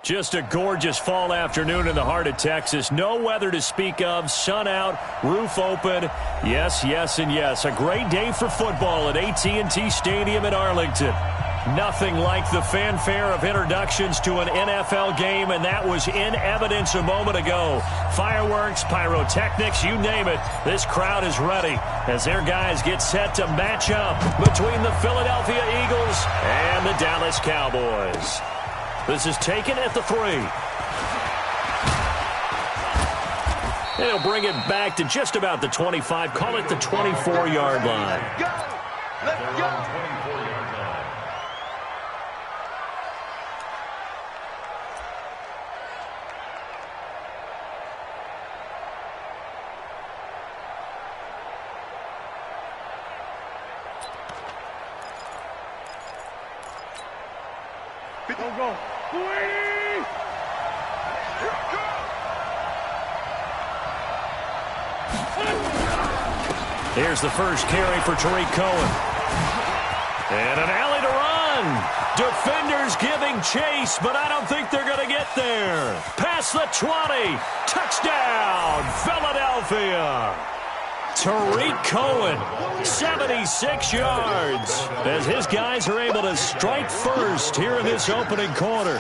Just a gorgeous fall afternoon in the heart of Texas. No weather to speak of. Sun out, roof open. Yes, yes, and yes. A great day for football at AT&T Stadium in Arlington. Nothing like the fanfare of introductions to an NFL game, and that was in evidence a moment ago. Fireworks, pyrotechnics, you name it. This crowd is ready as their guys get set to match up between the Philadelphia Eagles and the Dallas Cowboys. This is taken at the 3. And he'll bring it back to just about the 25. Call it the 24-yard line. Let's go. 24-yard line. Go. Here's the first carry for Tariq Cohen. And an alley to run. Defenders giving chase, but I don't think they're going to get there. Past the 20. Touchdown, Philadelphia. Tariq Cohen, 76 yards, as his guys are able to strike first here in this opening quarter.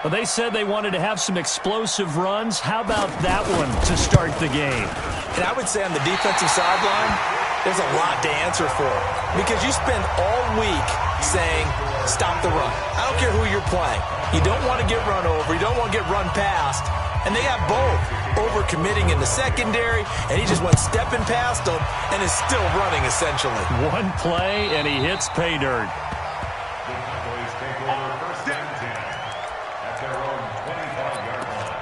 Well, they said they wanted to have some explosive runs. How about that one to start the game? And I would say on the defensive sideline, there's a lot to answer for. Because you spend all week saying, stop the run. I don't care who you're playing. You don't want to get run over. You don't want to get run past. And they have both. Over-committing in the secondary, and he just went stepping past them and is still running, essentially. One play, and he hits pay dirt. The Cowboys take over first and 10 at their own 25-yard line.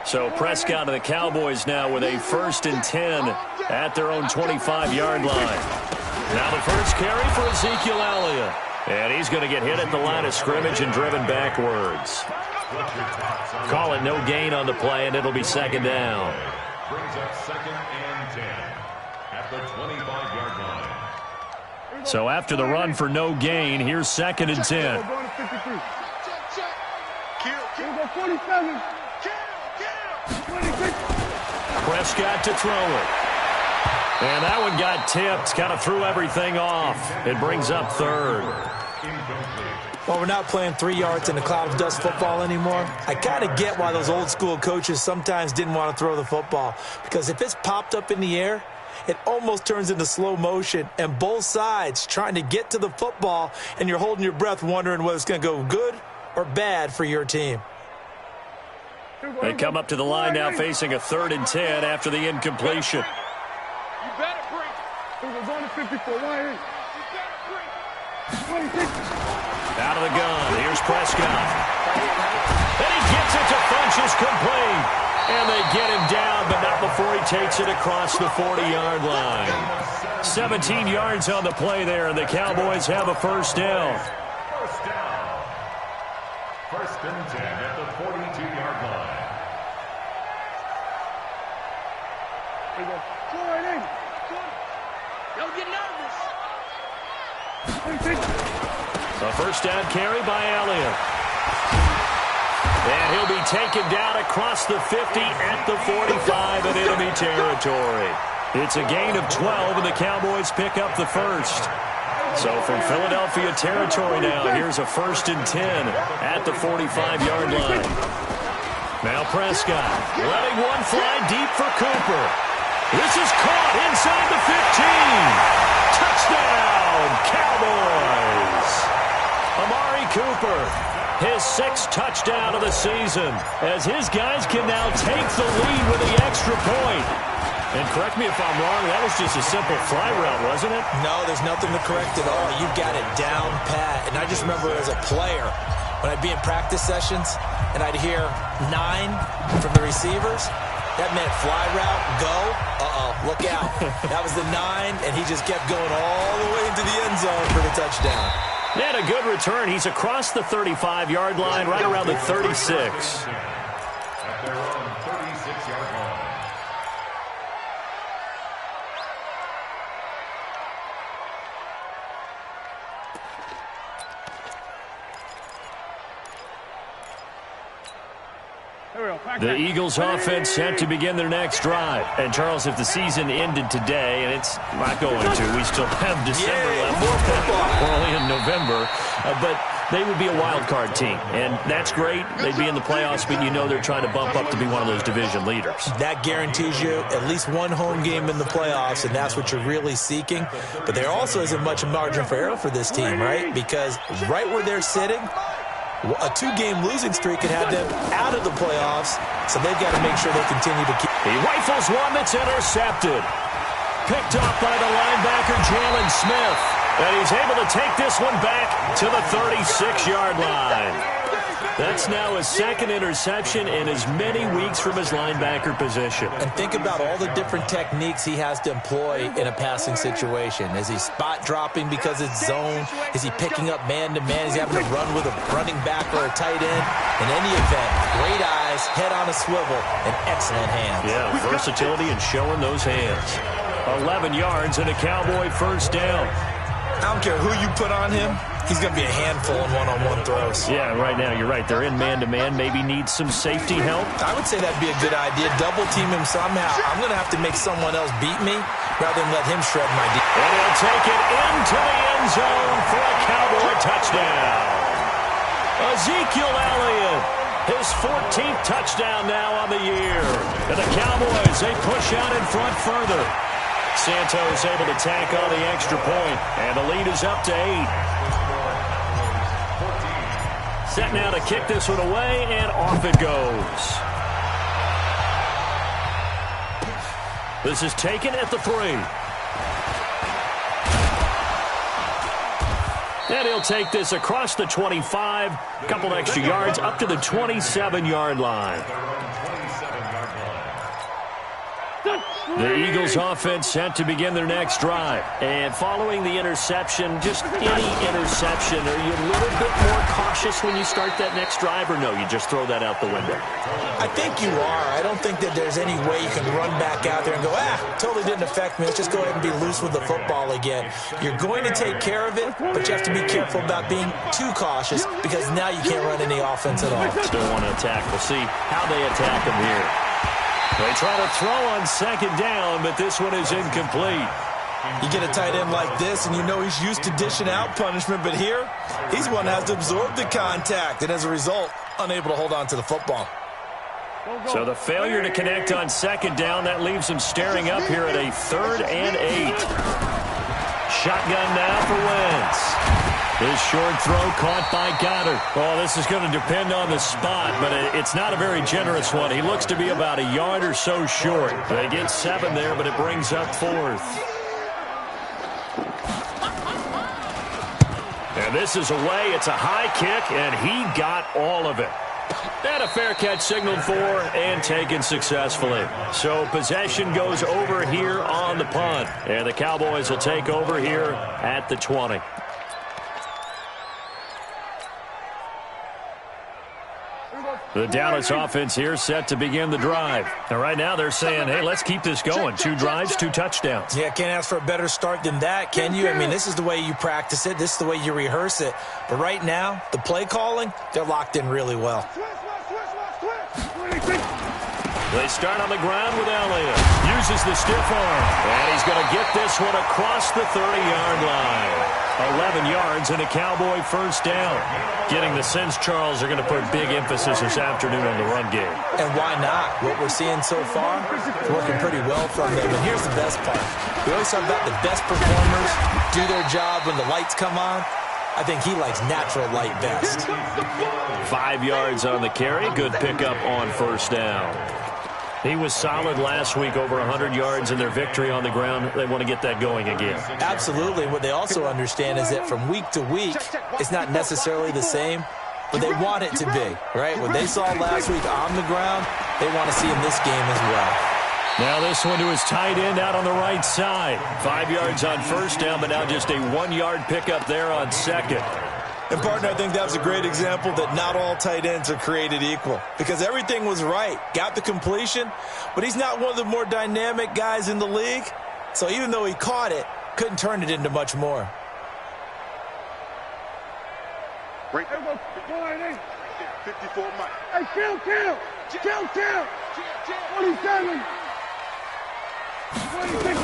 So Prescott and the Cowboys now with a first and 10 at their own 25-yard line. Now the first carry for Ezekiel Elliott. And he's going to get hit at the line of scrimmage and driven backwards. Call it no gain on the play, and it'll be second down. Brings up second and 10 at the 25-yard line. So after the run for no gain, here's second and 10. Going to 53. Here we go, 47. Prescott to throw it. And that one got tipped, kind of threw everything off. It brings up third. Well, we're not playing 3 yards in a cloud of dust football anymore. I kind of get why those old school coaches sometimes didn't want to throw the football. Because if it's popped up in the air, it almost turns into slow motion. And both sides trying to get to the football, and you're holding your breath wondering whether it's going to go good or bad for your team. They come up to the line now facing a 3rd and 10 after the incompletion. You better bring. We're going to 54. Right here. Out of the gun. Here's Prescott. And he gets it to Funchess complete. And they get him down, but not before he takes it across the 40-yard line. 17 yards on the play there, and the Cowboys have a first down. First down. First and 10 at the 42-yard line. There you go. Go right in. Don't get nervous. A first down carry by Elliott. And he'll be taken down across the 50 at the 45 in enemy territory. It's a gain of 12, and the Cowboys pick up the first. So from Philadelphia territory now, here's a first and 10 at the 45-yard line. Now Prescott letting one fly deep for Cooper. This is caught inside the 15. Touchdown, Cowboys. Amari Cooper, his 6th touchdown of the season, as his guys can now take the lead with the extra point. And correct me if I'm wrong, that was just a simple fly route, wasn't it? No, there's nothing to correct at all. You got it down pat. And I just remember as a player, when I'd be in practice sessions and I'd hear 9 from the receivers, that meant fly route, go, look out. That was the 9, and he just kept going all the way into the end zone for the touchdown. And a good return. He's across the 35-yard line, right around the 36. At their own 36-yard line. The Eagles offense set to begin their next drive. And, Charles, if the season ended today, and it's not going to, we still have December left. More football. We're only in November. But they would be a wild card team. And that's great. They'd be in the playoffs, but you know they're trying to bump up to be one of those division leaders. That guarantees you at least one home game in the playoffs, and that's what you're really seeking. But there also isn't much margin for error for this team, right? Because right where they're sitting, a two-game losing streak could have them out of the playoffs, so they've got to make sure they continue to keep. He rifles one that's intercepted. Picked off by the linebacker, Jalen Smith. And he's able to take this one back to the 36-yard line. That's now his second interception in as many weeks from his linebacker position. And think about all the different techniques he has to employ in a passing situation. Is he spot dropping because it's zone? Is he picking up man-to-man? Is he having to run with a running back or a tight end? In any event, great eyes, head on a swivel, and excellent hands. Yeah, versatility and showing those hands. 11 yards and a Cowboy first down. I don't care who you put on him. He's going to be a handful in one-on-one throws. Yeah, right now, you're right. They're in man-to-man. Maybe need some safety help. I would say that'd be a good idea. Double-team him somehow. I'm going to have to make someone else beat me rather than let him shred my D. And he'll take it into the end zone for a Cowboy touchdown. Ezekiel Elliott, his 14th touchdown now on the year. And the Cowboys, they push out in front further. Santos able to tack on the extra point, and the lead is up to 8. Set now to kick this one away, and off it goes. This is taken at the 3. And he'll take this across the 25, a couple extra yards, up to the 27-yard line. The Eagles offense set to begin their next drive. And following the interception, just any interception, are you a little bit more cautious when you start that next drive, or no, you just throw that out the window? I think you are. I don't think that there's any way you can run back out there and go, totally didn't affect me. Let's just go ahead and be loose with the football again. You're going to take care of it, but you have to be careful about being too cautious because now you can't run any offense at all. Still want to attack. We'll see how they attack him here. They try to throw on second down, but this one is incomplete. You get a tight end like this, and you know he's used to dishing out punishment, but here, he's one that has to absorb the contact, and as a result, unable to hold on to the football. So the failure to connect on second down, that leaves him staring up here at a 3rd and 8. Shotgun now for Wentz. His short throw caught by Goddard. Oh, this is going to depend on the spot, but it's not a very generous one. He looks to be about a yard or so short. They get 7 there, but it brings up 4th. And this is away. It's a high kick, and he got all of it. And a fair catch signaled for and taken successfully. So possession goes over here on the punt. And the Cowboys will take over here at the 20. The Dallas offense here set to begin the drive. And right now they're saying, hey, let's keep this going. 2 drives, 2 touchdowns. Yeah, can't ask for a better start than that, can you? I mean, this is the way you practice it. This is the way you rehearse it. But right now, the play calling, they're locked in really well. They start on the ground with Elliott. Uses the stiff arm. And he's going to get this one across the 30-yard line. 11 yards and a Cowboy first down. Getting the sense, Charles, are going to put big emphasis this afternoon on the run game. And why not? What we're seeing so far is working pretty well from them. And here's the best part. We always talk about the best performers do their job when the lights come on. I think he likes natural light best. 5 yards on the carry. Good pickup on first down. He was solid last week, over 100 yards in their victory on the ground. They want to get that going again. Absolutely. What they also understand is that from week to week, it's not necessarily the same, but they want it to be, right? What they saw last week on the ground, they want to see in this game as well. Now this one to his tight end out on the right side. 5 yards on first down, but now just a 1-yard pickup there on second. And, partner, I think that was a great example that not all tight ends are created equal because everything was right. Got the completion, but he's not one of the more dynamic guys in the league. So even though he caught it, couldn't turn it into much more. Break. 54 Mike. Hey, kill. 27. 26.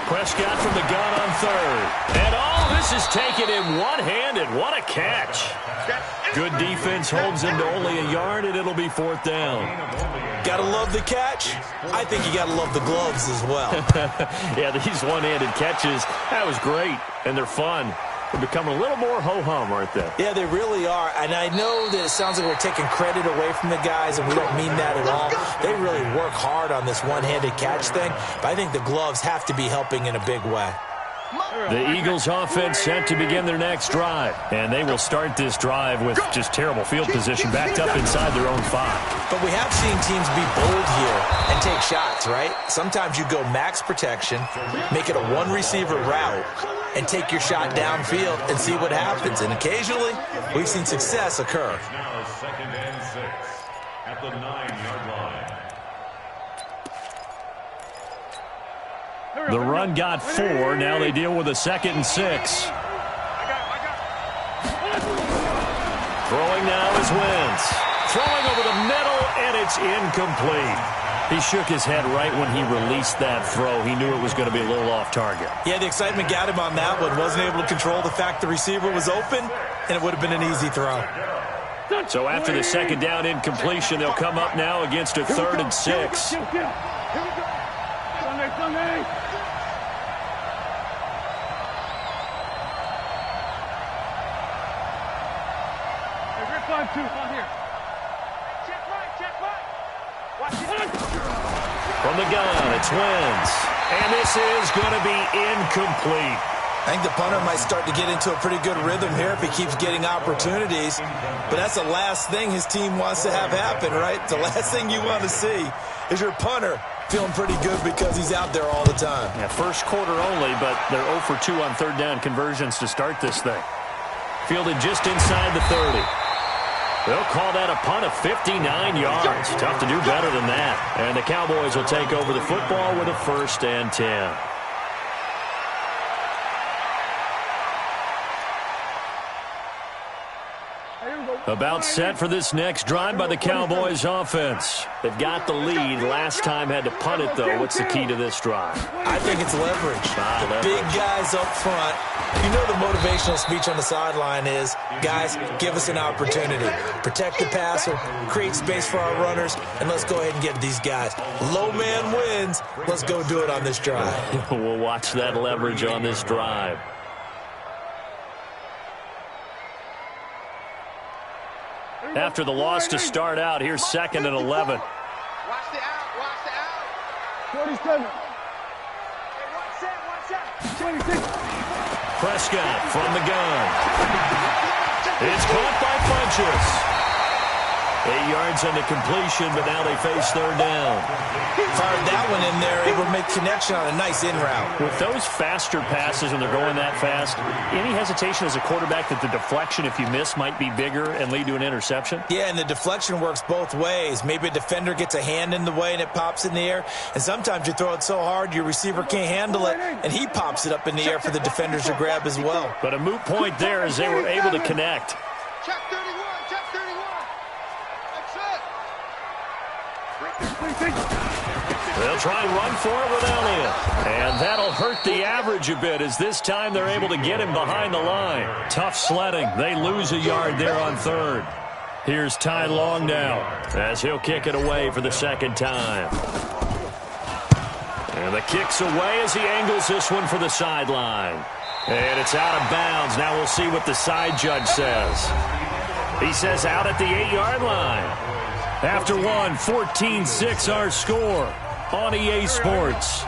Prescott from the gun on third. And this is taken in one-handed. What a catch. Good defense holds him to only a yard, and it'll be 4th down. Gotta love the catch. I think you gotta love the gloves as well. Yeah, these one-handed catches, that was great, and they're fun. They're becoming a little more ho-hum, aren't they? Yeah, they really are. And I know that it sounds like we're taking credit away from the guys, and we don't mean that at all. They really work hard on this one-handed catch thing, but I think the gloves have to be helping in a big way. The Eagles offense set to begin their next drive, and they will start this drive with just terrible field position backed up inside their own 5. But we have seen teams be bold here and take shots, right? Sometimes you go max protection, make it a one-receiver route, and take your shot downfield and see what happens. And occasionally, we've seen success occur. Now 2nd and 6 at the 9-yard line. The run got 4. Now they deal with a 2nd and 6. Throwing now is Wentz. Throwing over the middle, and it's incomplete. He shook his head right when he released that throw. He knew it was going to be a little off target. Yeah, the excitement got him on that one. Wasn't able to control the fact the receiver was open, and it would have been an easy throw. So after the 2nd down incompletion, they'll come up now against a 3rd and 6. Sunday. Hey, 5-2, on here. Check right. Watch it. From the gun, it's Wentz. And this is going to be incomplete. I think the punter might start to get into a pretty good rhythm here if he keeps getting opportunities. But that's the last thing his team wants to have happen, right? The last thing you want to see is your punter feeling pretty good because he's out there all the time. Yeah, first quarter only, but they're 0 for 2 on 3rd down conversions to start this thing. Fielded just inside the 30. They'll call that a punt of 59 yards. Tough to do better than that. And the Cowboys will take over the football with a 1st and 10. About set for this next drive by the Cowboys offense. They've got the lead. Last time had to punt it, though. What's the key to this drive? I think it's leverage. The big guys up front. You know the motivational speech on the sideline is, guys, give us an opportunity. Protect the passer, create space for our runners, and let's go ahead and get these guys. Low man wins. Let's go do it on this drive. We'll watch that leverage on this drive. After the loss to start out, here's 2nd and 11. Watch the out. 47. Hey, 26. Prescott from the gun. It's caught by Funchess. 8 yards on the completion, but now they face 3rd down. Fired that one in there, able to make connection on a nice in route. With those faster passes when they're going that fast, any hesitation as a quarterback that the deflection, if you miss, might be bigger and lead to an interception? Yeah, and the deflection works both ways. Maybe a defender gets a hand in the way and it pops in the air, and sometimes you throw it so hard your receiver can't handle it, and he pops it up in the air for the defenders to grab as well. But a moot point there as they were able to connect. Check 31. They'll try and run for it with Elliott. And that'll hurt the average a bit as this time they're able to get him behind the line. Tough sledding. They lose a yard there on 3rd. Here's Ty Long now as he'll kick it away for the 2nd time. And the kick's away as he angles this one for the sideline. And it's out of bounds. Now we'll see what the side judge says. He says out at the 8-yard line. After one, 14-6 our score on EA Sports.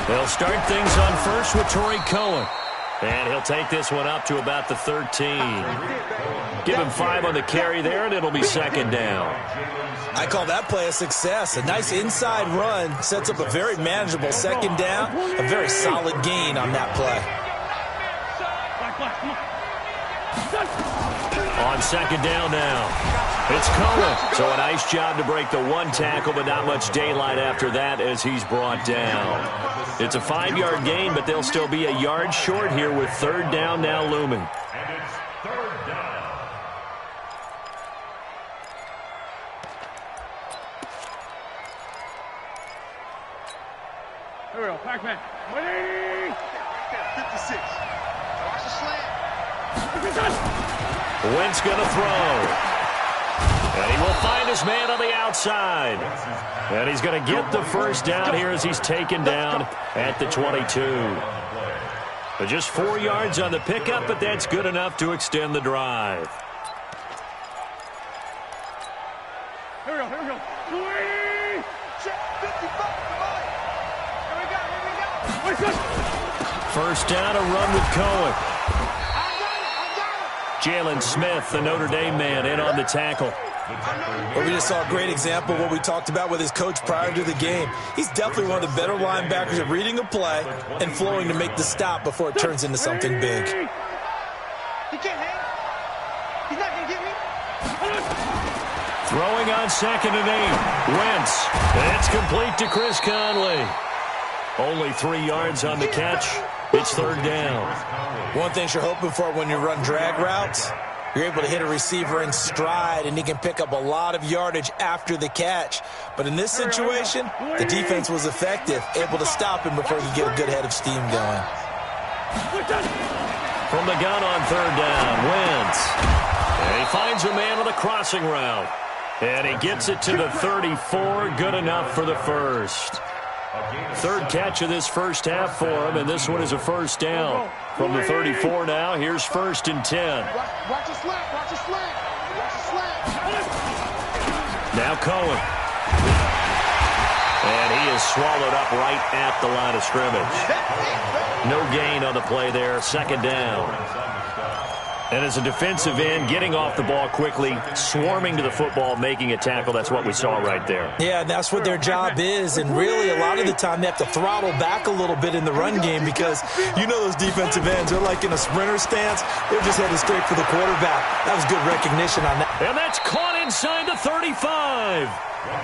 They'll start things on first with Torrey Cohen. And he'll take this one up to about the 13. Give him 5 on the carry there, and it'll be second down. I call that play a success. A nice inside run sets up a very manageable second down, a very solid gain on that play. On second down now, it's Cohen. So a nice job to break the one tackle, but not much daylight after that as he's brought down. It's a 5-yard gain, but they'll still be a yard short here with third down now looming. And it's third down. Here we go. Pac-Man. 56. Watch the slant. Wentz going to throw. And he will find his man on the outside. And he's going to get the first down here as he's taken down at the 22. But just 4 yards on the pickup, but that's good enough to extend the drive. Here we go. Here we go. 20. Check 55. Here we go. First down, a run with Cohen. Jalen Smith, the Notre Dame man, in on the tackle. Well, we just saw a great example of what we talked about with his coach prior to the game. He's definitely one of the better linebackers at reading a play and flowing to make the stop before it turns into something big. He can't hang. He's not going to get me. Throwing on 2nd and 8. Wentz. It's complete to Chris Conley. Only 3 yards on the catch. It's third down. One thing you're hoping for when you run drag routes, you're able to hit a receiver in stride, and he can pick up a lot of yardage after the catch. But in this situation, the defense was effective, able to stop him before he could get a good head of steam going. From the gun on third down, Wentz. And he finds a man on the crossing route. And he gets it to the 34, good enough for the first. Third catch of this first half for him, and this one is a first down. From the 34 now, here's 1st and 10. Watch the slant. Watch the slant. Watch the slant. Now Cohen. And he is swallowed up right at the line of scrimmage. No gain on the play there, second down. And as a defensive end, getting off the ball quickly, swarming to the football, making a tackle, that's what we saw right there. Yeah, that's what their job is, and really a lot of the time they have to throttle back a little bit in the run game because you know those defensive ends, they're like in a sprinter stance. They're just headed straight for the quarterback. That was good recognition on that. And that's caught inside the 35.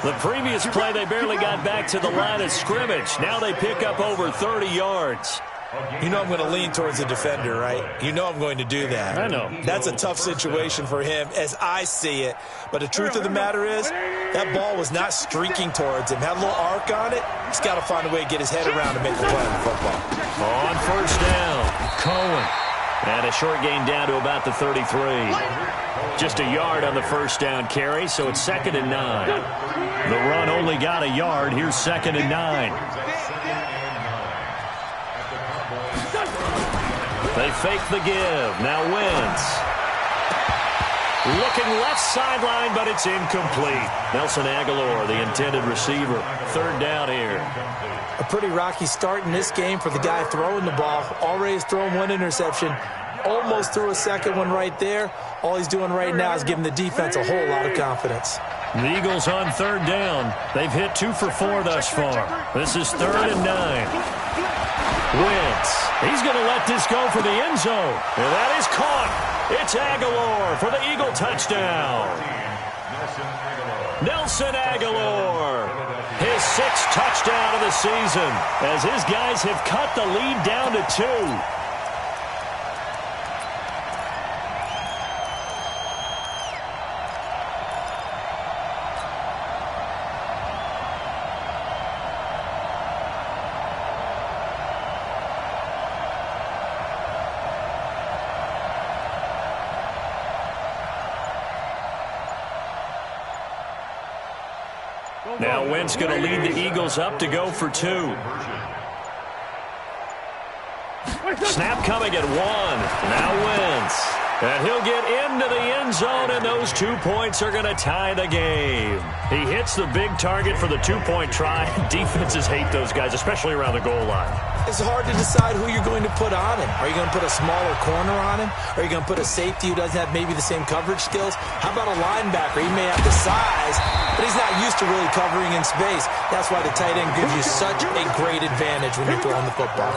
The previous play, they barely got back to the line of scrimmage. Now they pick up over 30 yards. You know I'm going to lean towards the defender, right? You know I'm going to do that. I know. That's a tough situation for him as I see it. But the truth of the matter is, that ball was not streaking towards him. Had a little arc on it. He's got to find a way to get his head around and make the play on the football. On first down, Cohen. And a short gain down to about the 33. Just a yard on the first down carry, so it's 2nd and 9. The run only got a yard. Here's 2nd and 9. They fake the give. Now Wentz. Looking left sideline, but it's incomplete. Nelson Aguilar, the intended receiver. Third down here. A pretty rocky start in this game for the guy throwing the ball. Already has thrown 1 interception. Almost threw a second one right there. All he's doing right now is giving the defense a whole lot of confidence. The Eagles on third down. They've hit 2 for 4 thus far. This is 3rd and 9. Wentz. He's going to let this go for the end zone. And that is caught. It's Aguilar for the Eagle touchdown. Nelson Aguilar. His 6th touchdown of the season as his guys have cut the lead down to 2. Now Wentz going to lead the Eagles up to go for 2. Snap coming at 1. Now Wentz. And he'll get into the end zone, and those 2 points are going to tie the game. He hits the big target for the 2-point try. Defenses hate those guys, especially around the goal line. It's hard to decide who you're going to put on him. Are you going to put a smaller corner on him? Are you going to put a safety who doesn't have maybe the same coverage skills? How about a linebacker? He may have the size, but he's not used to really covering in space. That's why the tight end gives you such a great advantage when you're throwing the football.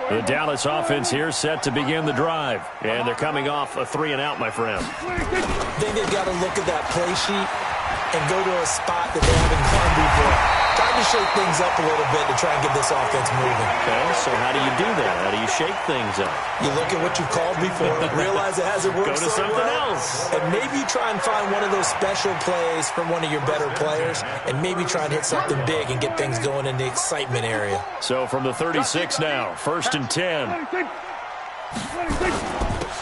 The Dallas offense here set to begin the drive. And they're coming off a 3-and-out, my friend. I think they've got to look at that play sheet and go to a spot that they haven't gone before. Trying to shake things up a little bit to try and get this offense moving. Okay, so how do you do that? How do you shake things up? You look at what you called before, realize it hasn't worked Go to something else. and maybe try and find one of those special plays from one of your better players, and maybe try and hit something big and get things going in the excitement area. So from the 36 now, 1st and 10.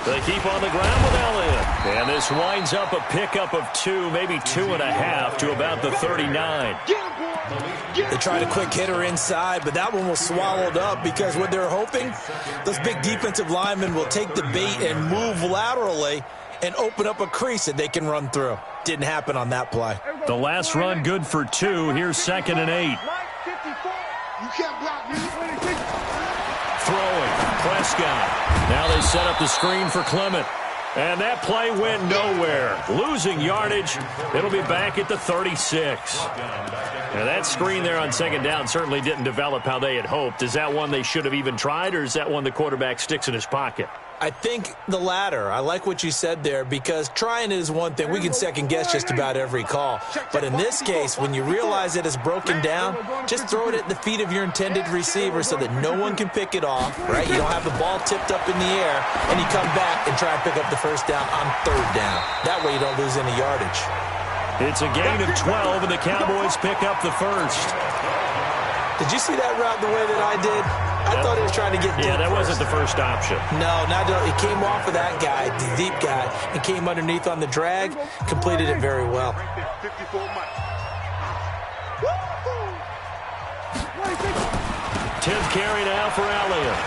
They keep on the ground with Elliott. And this winds up a pickup of 2, maybe 2.5 to about the 39. They tried a quick hitter inside, but that one was swallowed up because what they're hoping, those big defensive linemen will take the bait and move laterally and open up a crease that they can run through. Didn't happen on that play. The last run good for 2. Here's 2nd and 8. You can't block me. Throwing, Prescott. Now they set up the screen for Clement. And that play went nowhere. Losing yardage. It'll be back at the 36. Now that screen there on 2nd down certainly didn't develop how they had hoped. Is that one they should have even tried, or is that one the quarterback sticks in his pocket? I think the latter. I like what you said there, because trying it is one thing. We can second guess just about every call. But in this case, when you realize that it's broken down, just throw it at the feet of your intended receiver so that no one can pick it off, right? You don't have the ball tipped up in the air, and you come back and try and pick up the 1st down on 3rd down. That way you don't lose any yardage. It's a gain of 12, and the Cowboys pick up the 1st. Did you see that route the way that I did? I thought he was trying to get deep. Yeah, that first. wasn't the first option. No, it came off of that guy, the deep guy, and came underneath on the drag, completed it very well. 10th carry now for Elliott.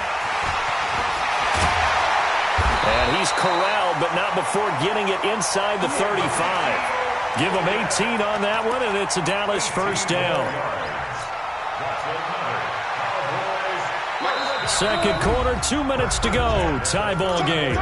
And he's corralled, but not before getting it inside the 35. Give him 18 on that one, and it's a Dallas 1st down. 2nd quarter, 2 minutes to go. Tie ball game.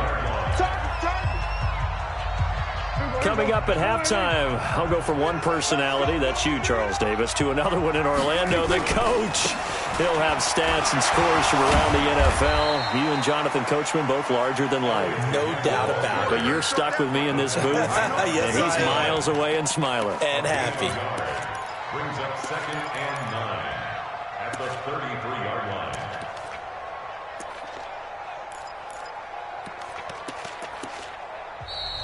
Coming up at halftime, I'll go from one personality, that's you, Charles Davis, to another one in Orlando, the coach. He'll have stats and scores from around the NFL. You and Jonathan Coachman, both larger than life. No doubt about it. But you're stuck with me in this booth, yes, and he's miles away and smiling. And happy. Brings up 2nd and 9 at the 33-yard line.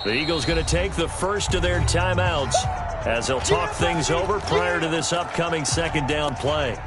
The Eagles going to take the first of their timeouts as they'll talk things over prior to this upcoming 2nd down play.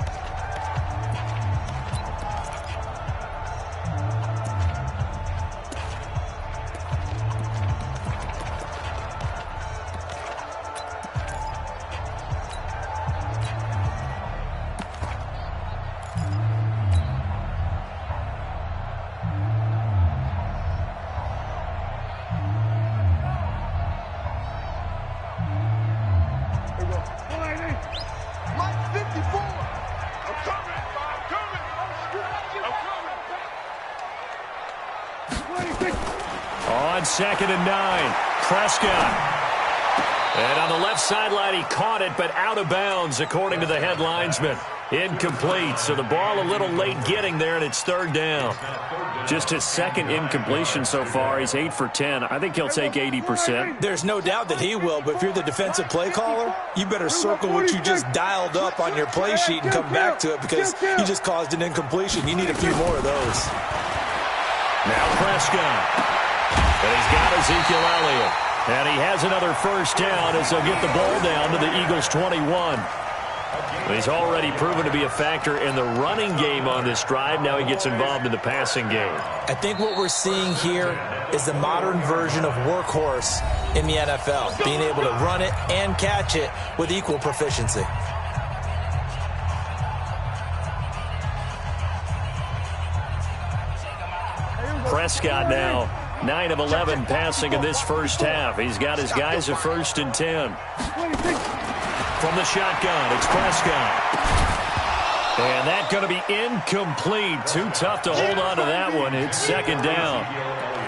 On 2nd and 9, Prescott. And on the left sideline, he caught it, but out of bounds, according to the head linesman. Incomplete, so the ball a little late getting there, and it's 3rd down. Just his 2nd incompletion so far. He's 8 for 10. I think he'll take 80%. There's no doubt that he will, but if you're the defensive play caller, you better circle what you just dialed up on your play sheet and come back to it, because you just caused an incompletion. You need a few more of those. Now Prescott. And he's got Ezekiel Elliott. And he has another 1st down as they'll get the ball down to the Eagles' 21. He's already proven to be a factor in the running game on this drive. Now he gets involved in the passing game. I think what we're seeing here is the modern version of workhorse in the NFL, being able to run it and catch it with equal proficiency. Prescott now 9 of 11 passing in this first half. He's got his guys at 1st and 10. From the shotgun, it's Prescott. And that's going to be incomplete. Too tough to hold on to that one. It's 2nd down.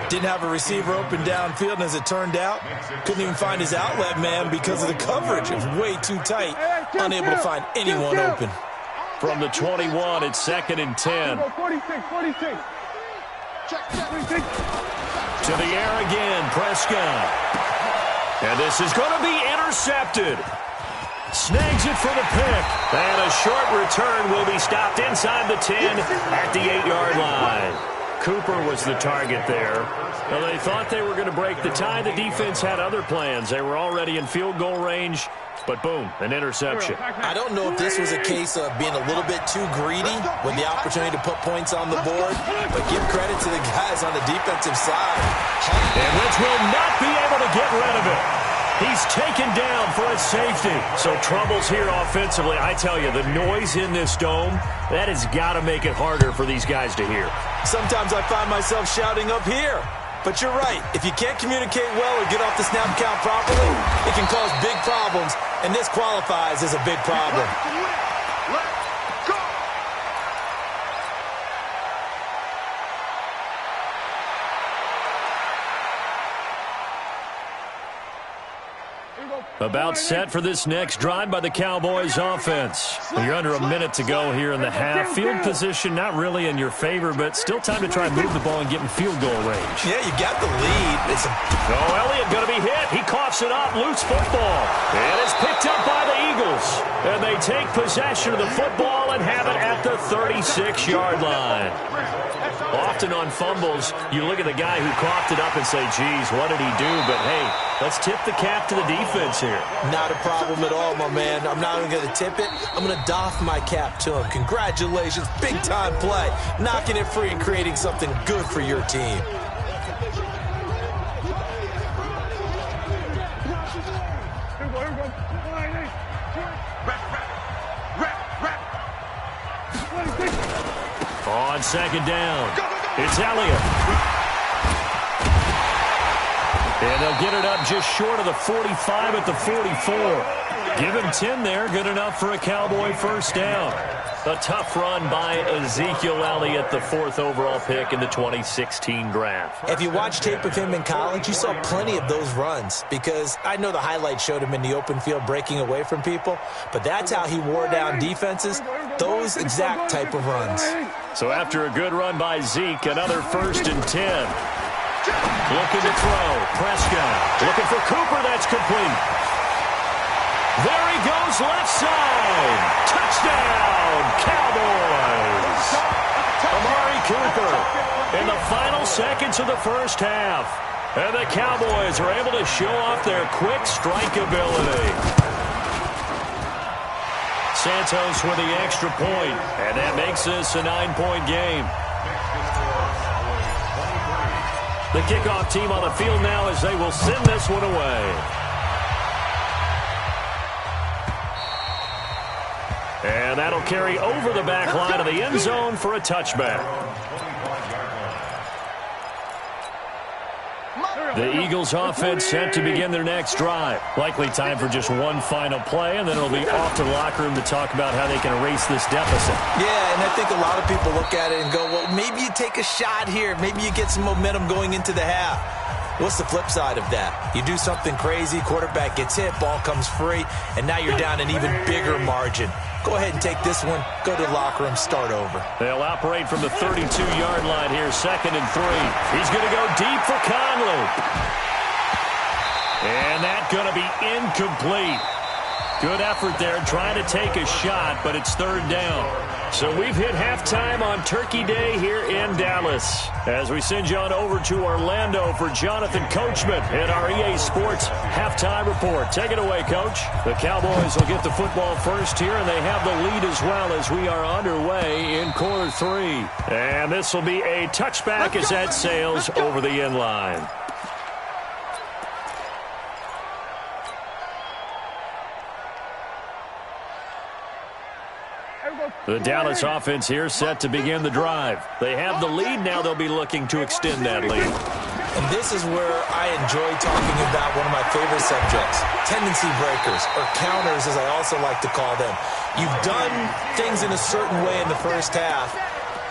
Didn't have a receiver open downfield, and as it turned out, couldn't even find his outlet man because of the coverage. It was way too tight, unable to find anyone open. From the 21, it's 2nd and 10. 46. To the air again, Prescott. And this is going to be intercepted. Snags it for the pick. And a short return will be stopped inside the 10 at the 8-yard line. Cooper was the target there. Well, they thought they were going to break the tie. The defense had other plans. They were already in field goal range. But boom, an interception. I don't know if this was a case of being a little bit too greedy with the opportunity to put points on the board, but give credit to the guys on the defensive side. And Wentz will not be able to get rid of it. He's taken down for a safety. So troubles here offensively. I tell you, the noise in this dome, that has got to make it harder for these guys to hear. Sometimes I find myself shouting up here. But you're right. If you can't communicate well or get off the snap count properly, it can cause big problems, and this qualifies as a big problem. Let's go! About set for this next drive by the Cowboys offense. You're under a minute to go here in the half. Field position not really in your favor, but still time to try and move the ball and get in field goal range. Yeah, you got the lead. Oh, Elliott going to be hit. He coughs it up. Loose football. And it's picked up by the Eagles. And they take possession of the football and have it at the 36-yard line. Often on fumbles, you look at the guy who coughed it up and say, geez, what did he do? But, hey, let's tip the cap to the defense here. Not a problem at all, my man. I'm not even going to tip it. I'm going to doff my cap to him. Congratulations. Big-time play. Knocking it free and creating something good for your team. On 2nd down, it's Elliott. And they'll get it up just short of the 45 at the 44. Give him 10 there, good enough for a Cowboy first down. A tough run by Ezekiel Elliott, the 4th overall pick in the 2016 draft. If you watch tape of him in college, you saw plenty of those runs because I know the highlights showed him in the open field breaking away from people, but that's how he wore down defenses, those exact type of runs. So after a good run by Zeke, another 1st and 10. Looking to throw. Prescott looking for Cooper. That's complete. There he goes, left side. Touchdown, Cowboys. Amari Cooper in the final seconds of the first half. And the Cowboys are able to show off their quick strike ability. Santos with the extra point, and that makes this a 9-point game. The kickoff team on the field now as they will send this one away. And that'll carry over the back line of the end zone for a touchback. The Eagles offense set to begin their next drive. Likely time for just one final play, and then it'll be off to the locker room to talk about how they can erase this deficit. Yeah, and I think a lot of people look at it and go, well, maybe you take a shot here. Maybe you get some momentum going into the half. What's the flip side of that? You do something crazy, quarterback gets hit, ball comes free, and now you're down an even bigger margin. Go ahead and take this one, go to the locker room, start over. They'll operate from the 32-yard line here, 2nd and 3. He's going to go deep for Conley. And that's going to be incomplete. Good effort there, trying to take a shot, but it's third down. So we've hit halftime on Turkey Day here in Dallas. As we send you on over to Orlando for Jonathan Coachman in our EA Sports Halftime Report. Take it away, Coach. The Cowboys will get the football first here, and they have the lead as well as we are underway in quarter 3. And this will be a touchback as that sails over the end line. The Dallas offense here set to begin the drive. They have the lead. Now they'll be looking to extend that lead. And this is where I enjoy talking about one of my favorite subjects, tendency breakers, or counters as I also like to call them. You've done things in a certain way in the first half,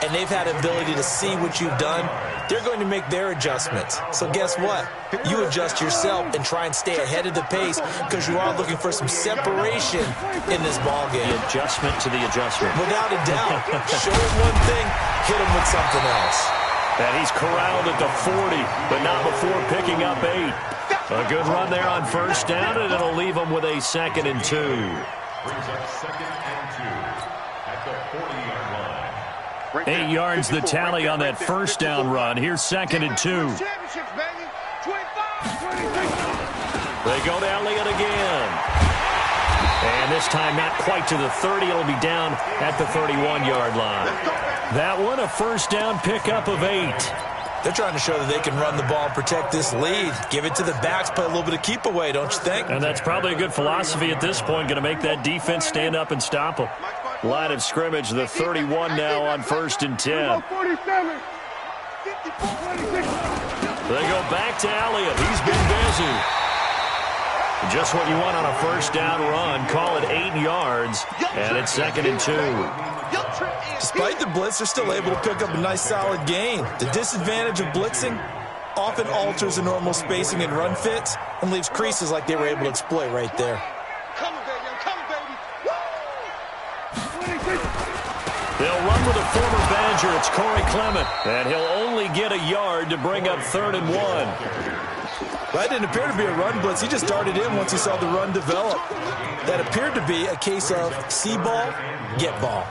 and they've had ability to see what you've done. They're going to make their adjustments. So guess what? You adjust yourself and try and stay ahead of the pace because you are looking for some separation in this ballgame. The adjustment to the adjustment. Without a doubt. Show him one thing, hit him with something else. And he's corralled at the 40, but not before picking up 8. A good run there on first down, and it'll leave him with a 2nd and 2. Brings up 2nd and 2 at the 40-yard line. 8 yards the tally on that first down run. Here's 2nd and 2. They go to Elliott again. And this time not quite to the 30. It'll be down at the 31-yard line. That one a first down pickup of 8. They're trying to show that they can run the ball and protect this lead. Give it to the backs, play a little bit of keep away, don't you think? And that's probably a good philosophy at this point. Going to make that defense stand up and stop them. Line of scrimmage, the 31 now on 1st and 10. They go back to Elliott. He's been busy. Just what you want on a first down run. Call it 8 yards, and it's 2nd and 2. Despite the blitz, they're still able to pick up a nice solid gain. The disadvantage of blitzing often alters the normal spacing and run fits and leaves creases like they were able to exploit right there. They'll run with a former Badger. It's Corey Clement, and he'll only get a yard to bring up 3rd and 1. That didn't appear to be a run blitz. He just started in once he saw the run develop. That appeared to be a case of see ball, get ball.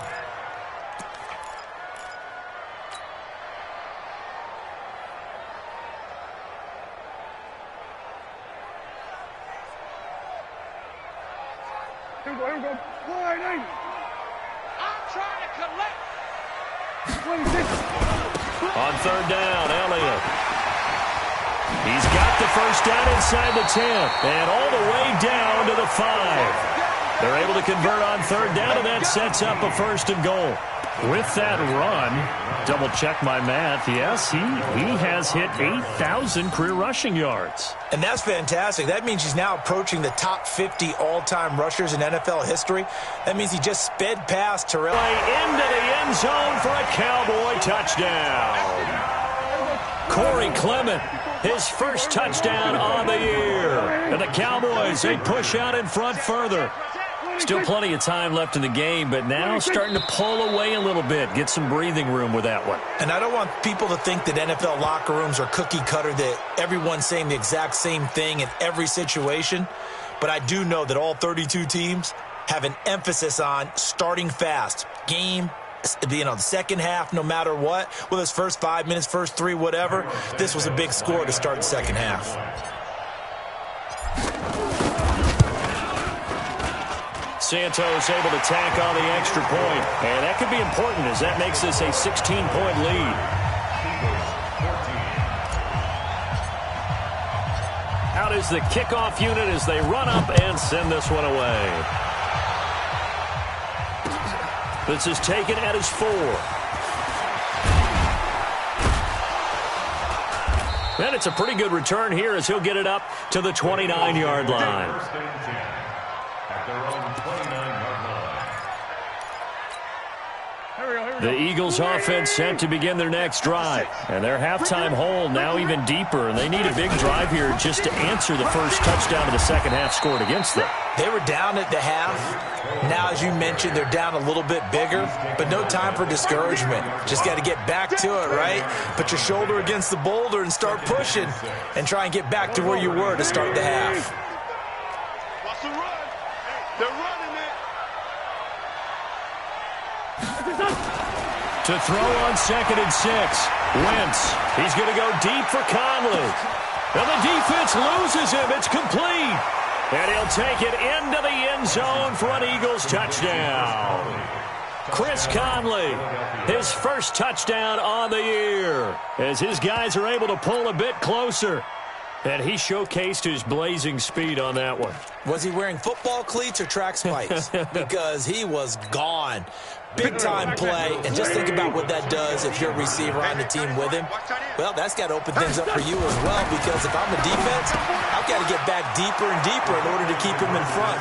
Here we go. Wide eight. On 3rd down, Elliott. He's got the first down inside the 10 and all the way down to the 5. They're able to convert on 3rd down, and that sets up a 1st and goal. With that run, double check my math, yes, he has hit 8,000 career rushing yards. And that's fantastic. That means he's now approaching the top 50 all-time rushers in NFL history. That means he just sped past Terrell. Into the end zone for a Cowboy touchdown. Corey Clement, his first touchdown on the year. And the Cowboys, they push out in front further. Still plenty of time left in the game, but now starting to pull away a little bit, get some breathing room with that one. And I don't want people to think that NFL locker rooms are cookie cutter, that everyone's saying the exact same thing in every situation. But I do know that all 32 teams have an emphasis on starting fast. Game, the second half, no matter what, whether it's first 5 minutes, first 3, whatever, this was a big score to start the second half. Santos able to tack on the extra point, and that could be important as that makes this a 16-point lead. Out is the kickoff unit as they run up and send this one away. This is taken at his 4. And it's a pretty good return here as he'll get it up to the 29-yard line. The Eagles offense set to begin their next drive. And their halftime hole now even deeper. And they need a big drive here just to answer the first touchdown of the second half scored against them. They were down at the half. Now, as you mentioned, they're down a little bit bigger. But no time for discouragement. Just got to get back to it, right? Put your shoulder against the boulder and start pushing. And try and get back to where you were to start the half. They're running it. To throw on 2nd and 6. Wentz. He's going to go deep for Conley. And the defense loses him. It's complete. And he'll take it into the end zone for an Eagles touchdown. Chris Conley, his first touchdown on the year, as his guys are able to pull a bit closer. And he showcased his blazing speed on that one. Was he wearing football cleats or track spikes? Because he was gone. Big-time play, and just think about what that does if you're a receiver on the team with him. Well, that's got to open things up for you as well, because if I'm a defense, I've got to get back deeper and deeper in order to keep him in front.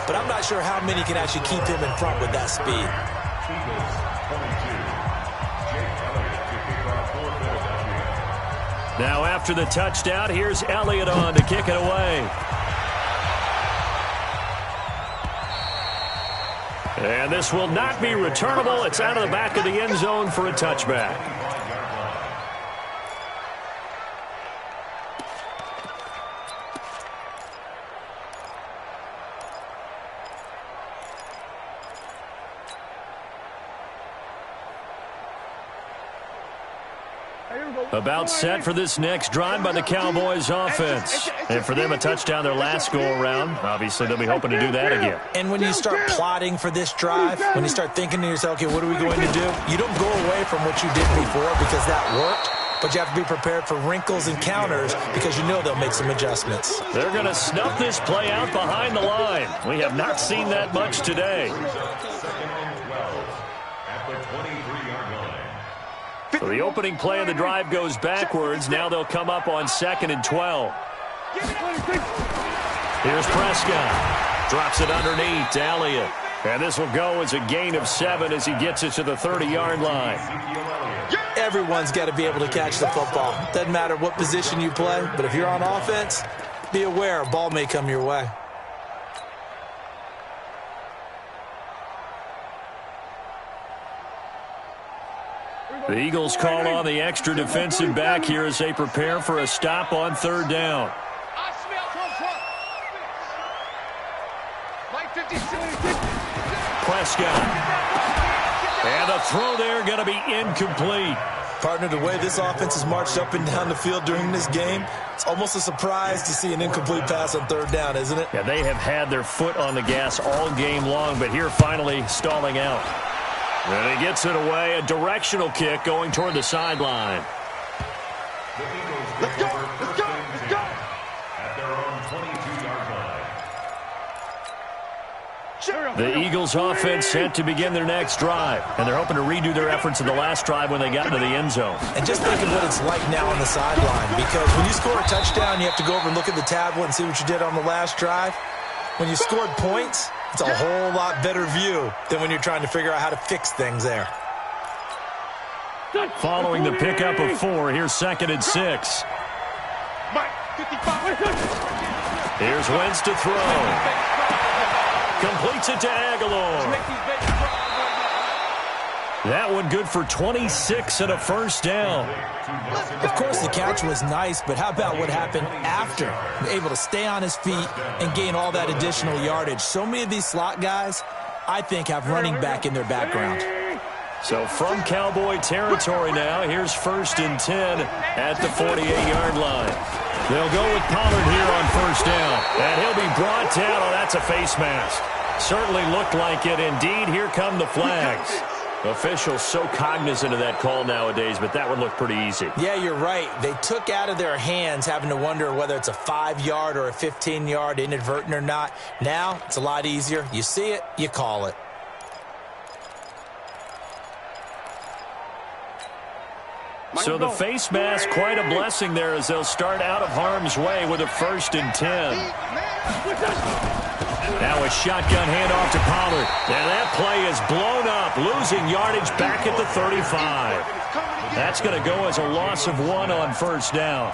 But I'm not sure how many can actually keep him in front with that speed. Now after the touchdown, here's Elliott on to kick it away. And this will not be returnable. It's out of the back of the end zone for a touchback. About set for this next drive by the Cowboys offense. And for them, a touchdown their last go-around. Obviously, they'll be hoping to do that again. And when you start plotting for this drive, when you start thinking to yourself, okay, what are we going to do? You don't go away from what you did before because that worked. But you have to be prepared for wrinkles and counters because you know they'll make some adjustments. They're going to snuff this play out behind the line. We have not seen that much today. So the opening play of the drive goes backwards. Now they'll come up on 2nd and 12. Here's Prescott. Drops it underneath to Elliott. And this will go as a gain of 7 as he gets it to the 30-yard line. Everyone's got to be able to catch the football. Doesn't matter what position you play, but if you're on offense, be aware a ball may come your way. The Eagles call on the extra defensive back here as they prepare for a stop on 3rd down. Prescott. And the throw there going to be incomplete. Partner, the way this offense has marched up and down the field during this game, it's almost a surprise to see an incomplete pass on 3rd down, isn't it? Yeah, they have had their foot on the gas all game long, but here finally stalling out. And he gets it away, a directional kick going toward the sideline. Let's go, let's go, let's go. At their own 22-yard line. The Eagles offense set to begin their next drive, and they're hoping to redo their efforts in the last drive when they got into the end zone. And just think of what it's like now on the sideline, because when you score a touchdown, you have to go over and look at the tablet and see what you did on the last drive. When you scored points, it's a whole lot better view than when you're trying to figure out how to fix things there. Following the pickup of 4, here's 2nd and 6. Here's Wentz to throw. Completes it to Aguilar. That one good for 26 and a first down. Of course, the catch was nice, but how about what happened after? Able to stay on his feet and gain all that additional yardage. So many of these slot guys, I think, have running back in their background. So from Cowboy territory now, here's 1st and 10 at the 48-yard line. They'll go with Pollard here on 1st down. And he'll be brought down. Oh, that's a face mask. Certainly looked like it. Indeed, here come the flags. Officials so cognizant of that call nowadays, but that would look pretty easy. Yeah, you're right. They took out of their hands having to wonder whether it's a 5-yard or a 15-yard, inadvertent or not. Now, it's a lot easier. You see it, you call it. So the face mask, quite a blessing there as they'll start out of harm's way with a 1st and 10. Now a shotgun handoff to Pollard. And that play is blown up, losing yardage back at the 35. That's going to go as a loss of 1 on 1st down.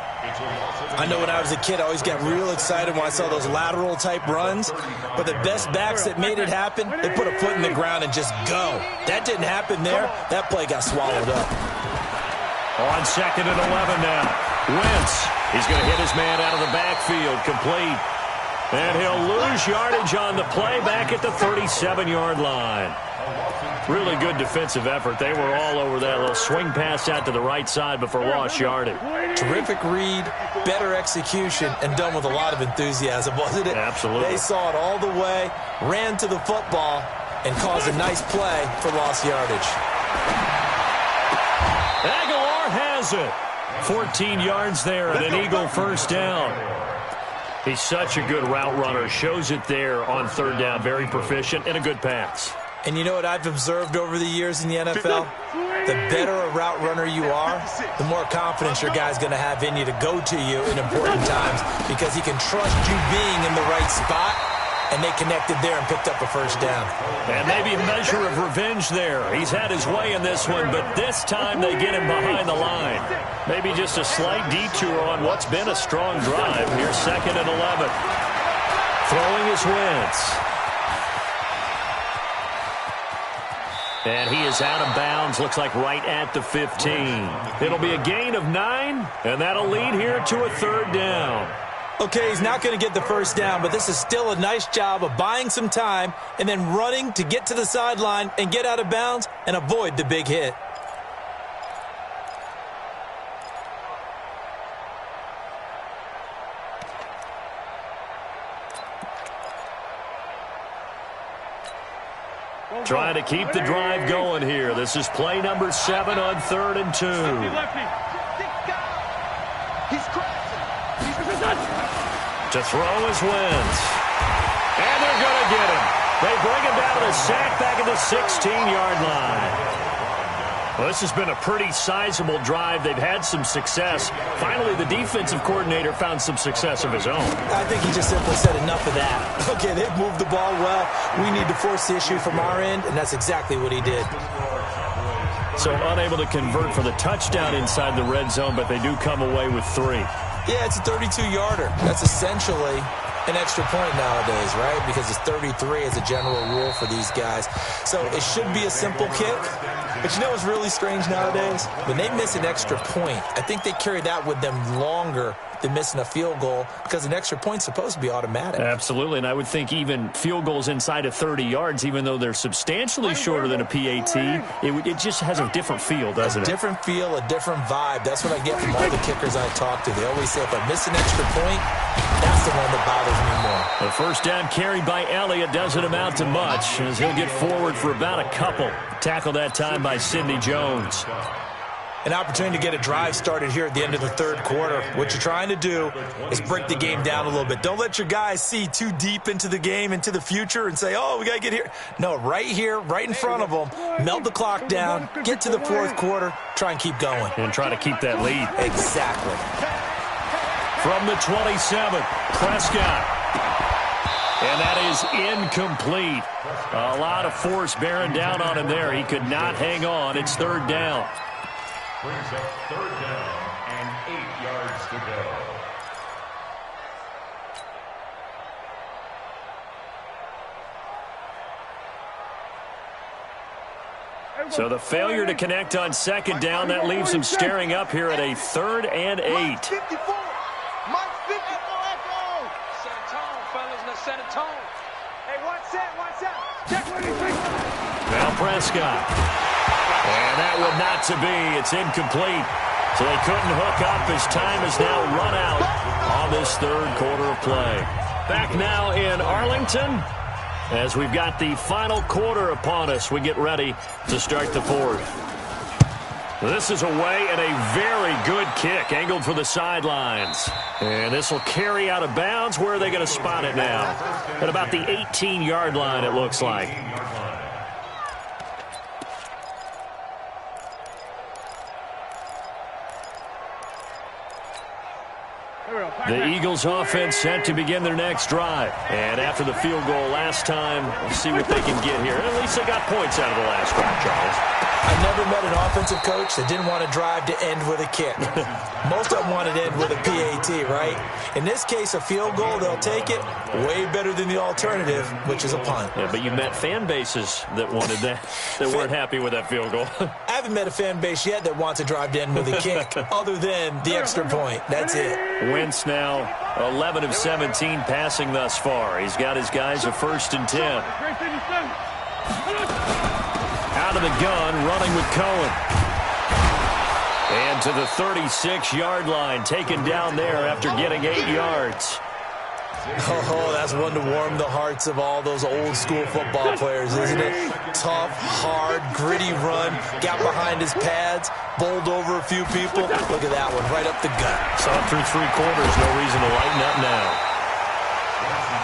I know when I was a kid, I always got real excited when I saw those lateral-type runs. But the best backs that made it happen, they put a foot in the ground and just go. That didn't happen there. That play got swallowed up. On 2nd and 11 now. Wentz. He's going to hit his man out of the backfield. Complete. And he'll lose yardage on the play back at the 37-yard line. Really good defensive effort. They were all over that little swing pass out to the right side before lost yardage. Terrific read, better execution, and done with a lot of enthusiasm, wasn't it? Absolutely. They saw it all the way, ran to the football, and caused a nice play for lost yardage. Aguilar has it. 14 yards there and an Eagle first down. He's such a good route runner. Shows it there on third down. Very proficient and a good pass. And you know what I've observed over the years in the NFL? The better a route runner you are, the more confidence your guy's going to have in you to go to you in important times because he can trust you being in the right spot, and they connected there and picked up a first down. And maybe a measure of revenge there. He's had his way in this one, but this time they get him behind the line. Maybe just a slight detour on what's been a strong drive. Here's 2nd and 11. Throwing his Wentz. And he is out of bounds, looks like right at the 15. It'll be a gain of 9, and that'll lead here to a third down. Okay, he's not going to get the first down, but this is still a nice job of buying some time and then running to get to the sideline and get out of bounds and avoid the big hit. Trying to keep the drive going here. This is play number 7 on 3rd and 2. To throw his Wentz. And they're going to get him. They bring him down to a sack back at the 16-yard line. Well, this has been a pretty sizable drive. They've had some success. Finally, the defensive coordinator found some success of his own. I think he just simply said enough of that. Okay, they've moved the ball well. We need to force the issue from our end, and that's exactly what he did. So unable to convert for the touchdown inside the red zone, but they do come away with 3. Yeah, it's a 32-yarder. That's essentially an extra point nowadays, right? Because it's 33 as a general rule for these guys. So it should be a simple kick. But you know what's really strange nowadays? When they miss an extra point, I think they carry that with them longer than missing a field goal because an extra point's supposed to be automatic. Absolutely, and I would think even field goals inside of 30 yards, even though they're substantially shorter than a PAT, it just has a different feel, doesn't it? A different feel, a different vibe. That's what I get from all the kickers I talk to. They always say if I miss an extra point, that's the one that bothers me more. The first down carried by Elliott doesn't amount to much as he'll get forward for about a couple. Tackled that time by Sidney Jones. An opportunity to get a drive started here at the end of the third quarter. What you're trying to do is break the game down a little bit. Don't let your guys see too deep into the game, into the future, and say, oh, we got to get here. No, right here, right in front of them, melt the clock down, get to the fourth quarter, try and keep going. And try to keep that lead. Exactly. From the 27, Prescott. And that is incomplete. A lot of force bearing down on him there. He could not hang on. It's third down. Brings up third down and 8 yards to go. So the failure to connect on second down, that leaves him staring up here at a 3rd and 8. Mike 54. Mike 54. Set a tone, fellas. Let's set a tone. Hey, watch that. Check what he thinks. Now Prescott. And that would not to be. It's incomplete. So they couldn't hook up as time is now run out on this third quarter of play. Back now in Arlington as we've got the final quarter upon us. We get ready to start the fourth. This is away and a very good kick angled for the sidelines. And this will carry out of bounds. Where are they going to spot it now? At about the 18-yard line, it looks like. The Eagles offense set to begin their next drive. And after the field goal last time, we'll see what they can get here. At least they got points out of the last drive, Charles. I never met an offensive coach that didn't want to drive to end with a kick. Most of them want to end with a PAT, right? In this case, a field goal, they'll take it. Way better than the alternative, which is a punt. Yeah, but you met fan bases that wanted that, that weren't happy with that field goal. I haven't met a fan base yet that wants to drive to end with a kick, other than the extra point. That's it. Wentz now 11 of 17 passing thus far. He's got his guys a 1st and 10. Out of the gun, running with Cohen. And to the 36-yard line, taken down there after getting 8 yards. Oh, that's one to warm the hearts of all those old-school football players, isn't it? Tough, hard, gritty run, got behind his pads, bowled over a few people. Look at that one, right up the gut. Saw it through 3 quarters, no reason to lighten up now.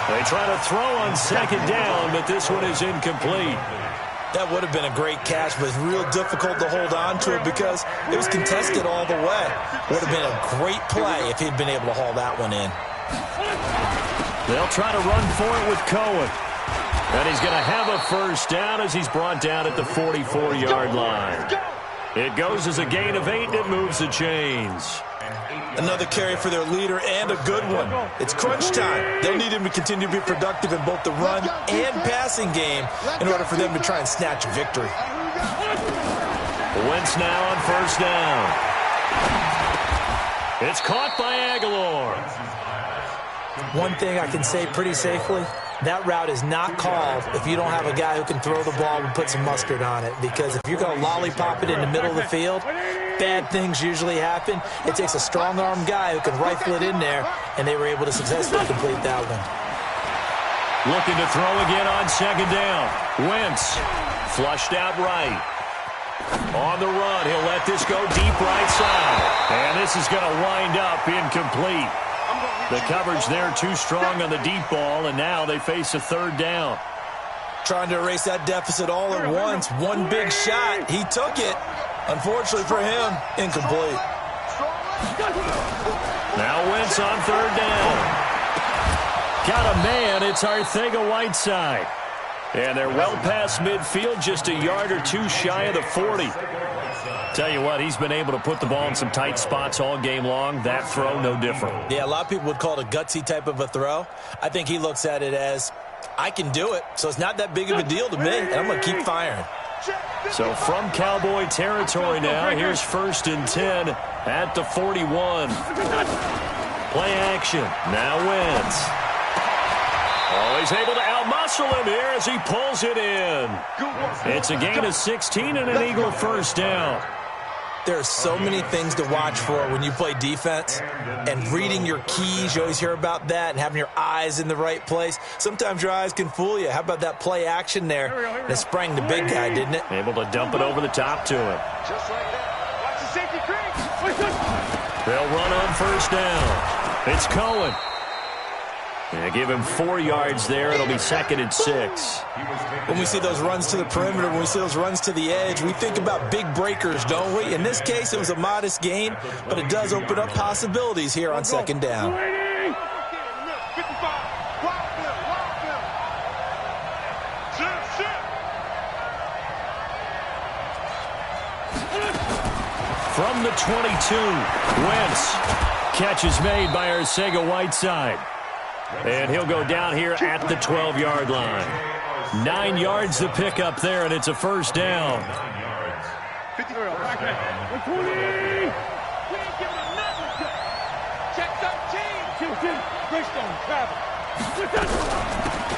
They try to throw on 2nd down, but this one is incomplete. That would have been a great catch, but it's real difficult to hold on to it because it was contested all the way. Would have been a great play if he'd been able to haul that one in. They'll try to run for it with Cohen. And he's going to have a 1st down as he's brought down at the 44-yard line. It goes as a gain of 8, and it moves the chains. Another carry for their leader, and a good one. It's crunch time. They'll need him to continue to be productive in both the run and passing game in order for them to try and snatch a victory. Wentz now on 1st down. It's caught by Aguilar. One thing I can say pretty safely, that route is not called if you don't have a guy who can throw the ball and put some mustard on it. Because if you're going to lollipop it in the middle of the field, bad things usually happen. It takes a strong-armed guy who can rifle it in there, and they were able to successfully complete that one. Looking to throw again on 2nd down. Wentz flushed out right. On the run, he'll let this go deep right side. And this is going to wind up incomplete. The coverage there too strong on the deep ball, and now they face a 3rd down. Trying to erase that deficit all at once. One big shot. He took it. Unfortunately for him, incomplete. Now Wentz on 3rd down. Got a man. It's Arcega-Whiteside. And they're well past midfield, just a yard or 2 shy of the 40. Tell you what, he's been able to put the ball in some tight spots all game long. That throw, no different. Yeah, a lot of people would call it a gutsy type of a throw. I think he looks at it as, I can do it, so it's not that big of a deal to me, and I'm going to keep firing. So from Cowboy territory now, here's 1st and 10 at the 41. Play action. Now Wentz. Oh, he's able to outmuscle him here as he pulls it in. It's a gain of 16 and an Eagle 1st down. There are so many things to watch for when you play defense, and reading your keys, you always hear about that, and having your eyes in the right place. Sometimes your eyes can fool you. How about that play action there? That sprang the big guy, didn't it? Able to dump it over the top to him. Just like that. Watch the safety creep. They'll run on 1st down. It's Cohen. Yeah, give him 4 yards there. It'll be 2nd and 6. When we see those runs to the perimeter, when we see those runs to the edge, we think about big breakers, don't we? In this case, it was a modest gain, but it does open up possibilities here on 2nd down. From the 22, Wentz. Catch is made by Arcega-Whiteside. And he'll go down here at the 12-yard line. 9 yards to pick up there, and it's a 1st down.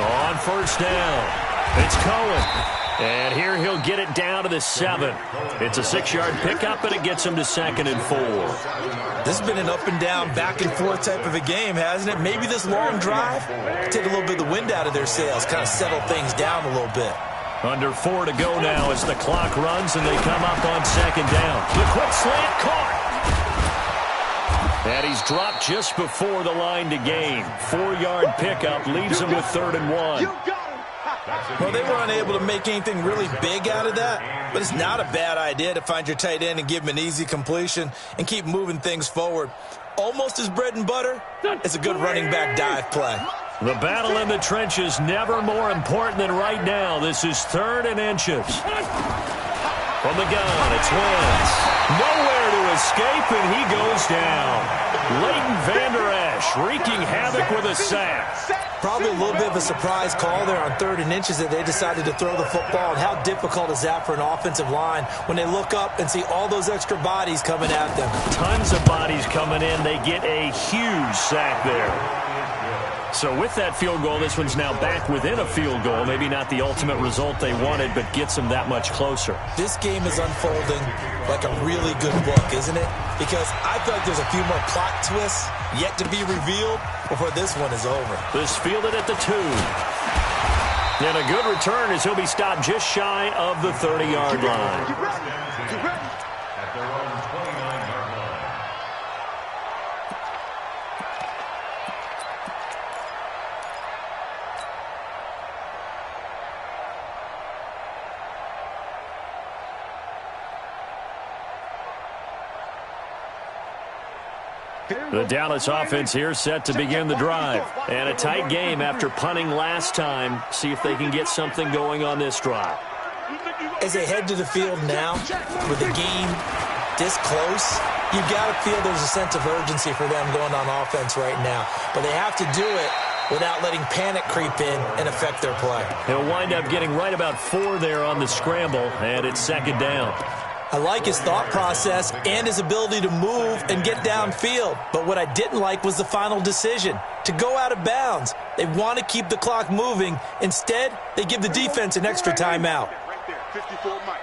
On 1st down, it's Cohen. And here he'll get it down to the 7. It's a 6-yard pickup, and it gets him to 2nd and 4. This has been an up and down, back and forth type of a game, hasn't it? Maybe this long drive take a little bit of the wind out of their sails, kind of settle things down a little bit. Under 4 to go now as the clock runs, and they come up on 2nd down. The quick slant caught. And he's dropped just before the line to gain. 4-yard pickup leaves him with 3rd and 1. Well, they were unable to make anything really big out of that, but it's not a bad idea to find your tight end and give him an easy completion and keep moving things forward. Almost his bread and butter. It's a good running back dive play. The battle in the trenches never more important than right now. This is 3rd and inches. From the gun, it's Wentz. Nowhere to escape, and he goes down. Leighton Vander Esch wreaking havoc with a sack. Probably a little bit of a surprise call there on 3rd and inches that they decided to throw the football. And how difficult is that for an offensive line when they look up and see all those extra bodies coming at them? Tons of bodies coming in. They get a huge sack there. So with that field goal, this one's now back within a field goal. Maybe not the ultimate result they wanted, but gets them that much closer. This game is unfolding like a really good book, isn't it? Because I feel like there's a few more plot twists yet to be revealed before this one is over. This fielded at the 2. And a good return as he'll be stopped just shy of the 30-yard line. At their own 29-yard line. The Dallas offense here set to begin the drive. And a tight game after punting last time. See if they can get something going on this drive. As they head to the field now, with the game this close, you've got to feel there's a sense of urgency for them going on offense right now. But they have to do it without letting panic creep in and affect their play. He'll wind up getting right about 4 there on the scramble, and it's 2nd down. I like his thought process and his ability to move and get downfield. But what I didn't like was the final decision, to go out of bounds. They want to keep the clock moving. Instead, they give the defense an extra timeout. Right there, 54 Mike.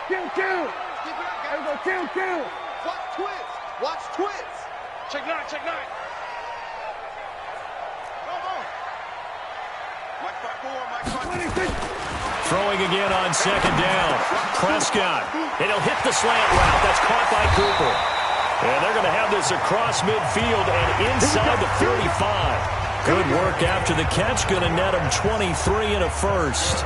Kill. There we go, kill. Watch twist. Watch twist. Check 9. Go. Mike 5-4. Throwing again on 2nd down. Prescott. And he'll hit the slant route. That's caught by Cooper. And they're going to have this across midfield and inside the 35. Good work after the catch. Going to net him 23 and a first.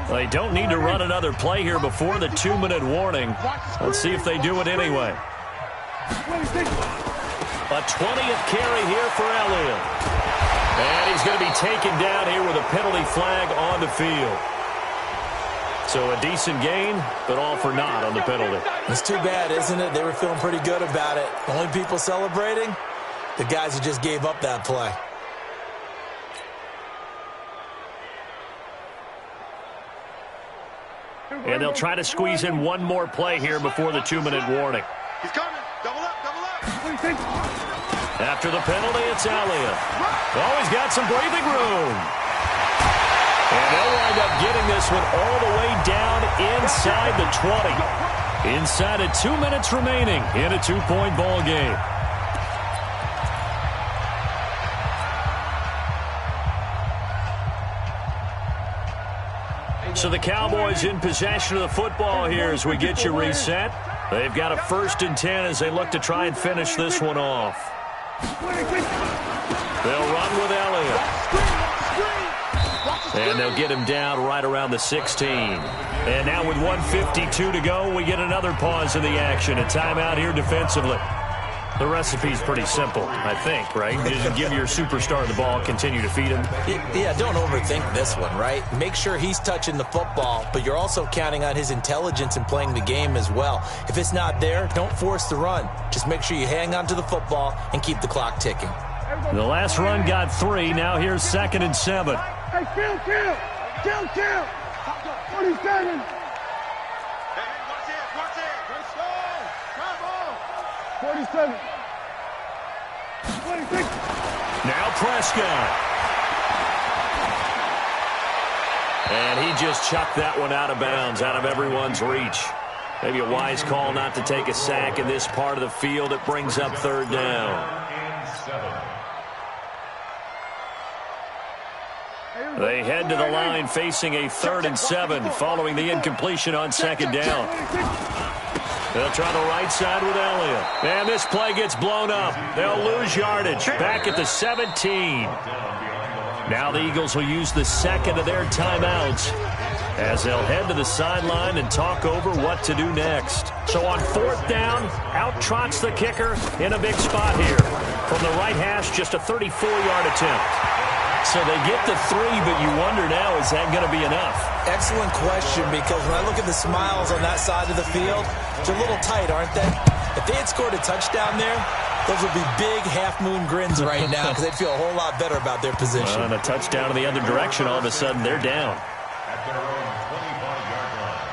They don't need to run another play here before the 2-minute warning. Let's see if they do it anyway. A 20th carry here for Elliott. And he's going to be taken down here with a penalty flag on the field. So a decent gain, but all for naught on the penalty. It's too bad, isn't it? They were feeling pretty good about it. The only people celebrating, the guys who just gave up that play. And they'll try to squeeze in one more play here before the 2-minute warning. He's coming. Double up. After the penalty, it's Elliott. Oh, he's got some breathing room. And they'll wind up getting this one all the way down inside the 20. Inside of 2 minutes remaining in a 2-point ball game. So the Cowboys in possession of the football here as we get you reset. They've got a 1st and 10 as they look to try and finish this one off. They'll run with Elliott. And they'll get him down right around the 16. And now with 1:52 to go, we get another pause in the action. A timeout here defensively. The recipe's pretty simple, I think, right? You just give your superstar the ball, continue to feed him. Yeah, don't overthink this one, right? Make sure he's touching the football, but you're also counting on his intelligence in playing the game as well. If it's not there, don't force the run. Just make sure you hang on to the football and keep the clock ticking. The last run got 3. Now here's 2nd and 7. Hey, kill. 47. Hey, watch it. Let's go. Come on. 47. 26. Now Prescott. And he just chucked that one out of bounds, out of everyone's reach. Maybe a wise call not to take a sack in this part of the field. It brings up 3rd down. They head to the line facing a 3rd and 7 following the incompletion on 2nd down. They'll try the right side with Elliott. And this play gets blown up. They'll lose yardage back at the 17. Now the Eagles will use the second of their timeouts as they'll head to the sideline and talk over what to do next. So on fourth down, out trots the kicker in a big spot here. From the right hash, just a 34-yard attempt. So they get the 3, but you wonder now, is that going to be enough? Excellent question, because when I look at the smiles on that side of the field, they're a little tight, aren't they? If they had scored a touchdown there, those would be big half-moon grins right now because they'd feel a whole lot better about their position. And a touchdown in the other direction, all of a sudden they're down. At their own 25-yard line.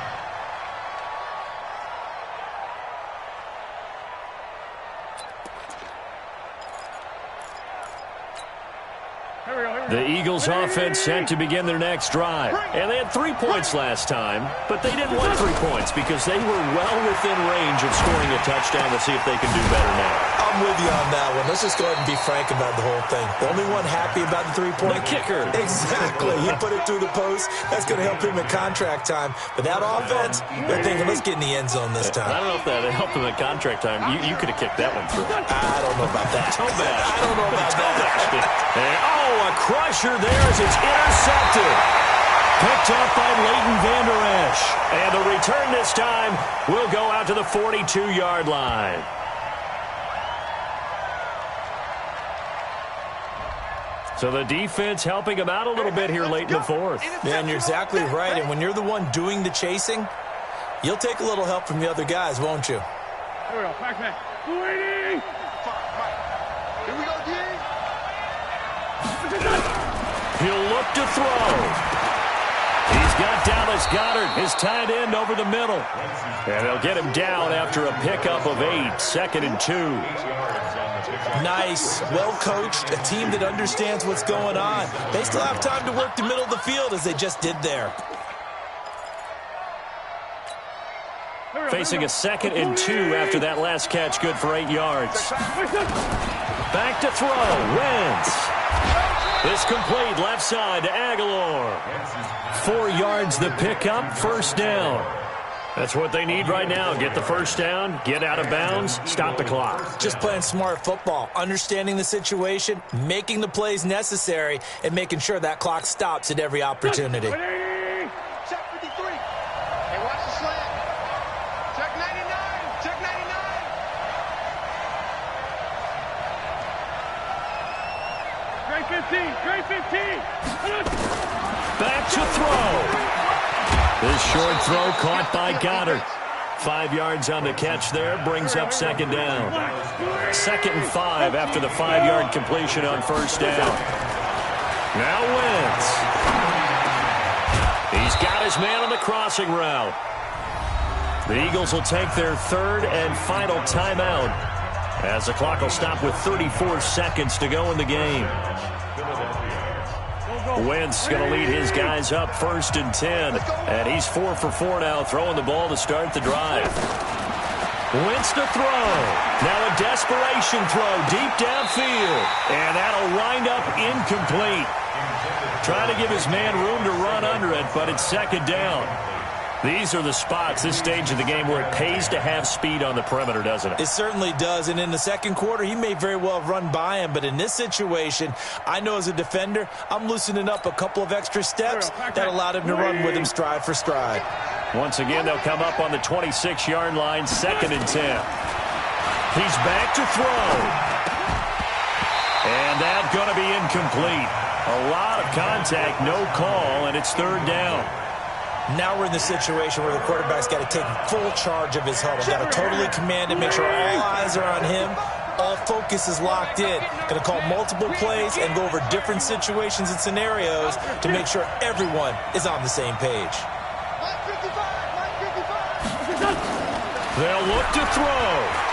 The Eagles offense set to begin their next drive. And they had 3 points last time, but they didn't want 3 points because they were well within range of scoring a touchdown. Let's see if they can do better now. I'm with you on that one. Let's just go ahead and be frank about the whole thing. The only one happy about the 3-point. The kicker. Exactly. He put it through the post. That's going to help him at contract time. But that offense, they're thinking, let's get in the end zone this time. I don't know if that helped him at contract time. You could have kicked that one through. I don't know about that. Toe bash. I don't know about that. And, a crusher there as it's intercepted. Picked up by Leighton Vander Esch. And the return this time will go out to the 42-yard line. So the defense helping him out a little bit here late in the fourth. Man, you're exactly right. And when you're the one doing the chasing, you'll take a little help from the other guys, won't you? Here we go. Back. Waiting. Here we go, D. He'll look to throw. He's got Dallas Goedert, his tight end, over the middle. And they'll get him down after a pickup of 8, 2nd and 2. Nice, well-coached, a team that understands what's going on. They still have time to work the middle of the field as they just did there. Facing a 2nd and 2 after that last catch, good for 8 yards. Back to throw, Wentz. It's complete, left side to Aguilar. 4 yards the pickup, first down. That's what they need right now. Get the first down, get out of bounds, stop the clock. Just playing smart football, understanding the situation, making the plays necessary, and making sure that clock stops at every opportunity. Check 53. Hey, watch the slant. Check 99. Check 99. Great 15. Back to throw. This short throw caught by Goddard. 5 yards on the catch there, brings up second down. 2nd and 5 after the 5-yard completion on first down. Now Wentz. He's got his man on the crossing route. The Eagles will take their 3rd and final timeout as the clock will stop with 34 seconds to go in the game. Wentz going to lead his guys up 1st and 10. And he's 4 for 4 now, throwing the ball to start the drive. Wentz to throw. Now a desperation throw deep downfield. And that'll wind up incomplete. Trying to give his man room to run under it, but it's second down. These are the spots, this stage of the game, where it pays to have speed on the perimeter, doesn't it? It certainly does, and in the second quarter, he may very well have run by him, but in this situation, I know as a defender, I'm loosening up a couple of extra steps that allowed him to run with him stride for stride. Once again, they'll come up on the 26-yard line, 2nd and 10. He's back to throw. And that's going to be incomplete. A lot of contact, no call, and it's 3rd down. Now we're in the situation where the quarterback's got to take full charge of his huddle. Got to totally command it, make sure all eyes are on him. All focus is locked in. Going to call multiple plays and go over different situations and scenarios to make sure everyone is on the same page. They'll look to throw.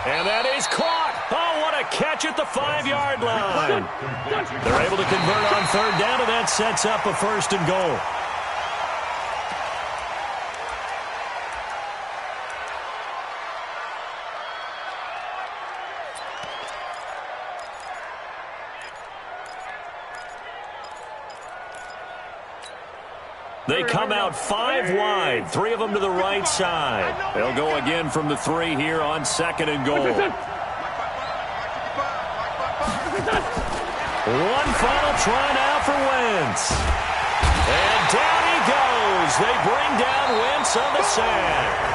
And that is caught. Oh, what a catch at the 5-yard line. They're able to convert on 3rd down, and that sets up a 1st and goal. They come out 5 wide, 3 of them to the right side. They'll go again from the 3 here on 2nd and goal. One final try now for Wentz. And down he goes. They bring down Wentz on the sack.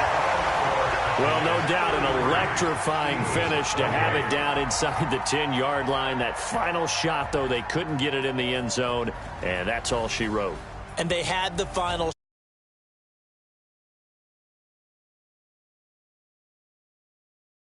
Well, no doubt an electrifying finish to have it down inside the 10-yard line. That final shot, though, they couldn't get it in the end zone, and that's all she wrote. And they had the final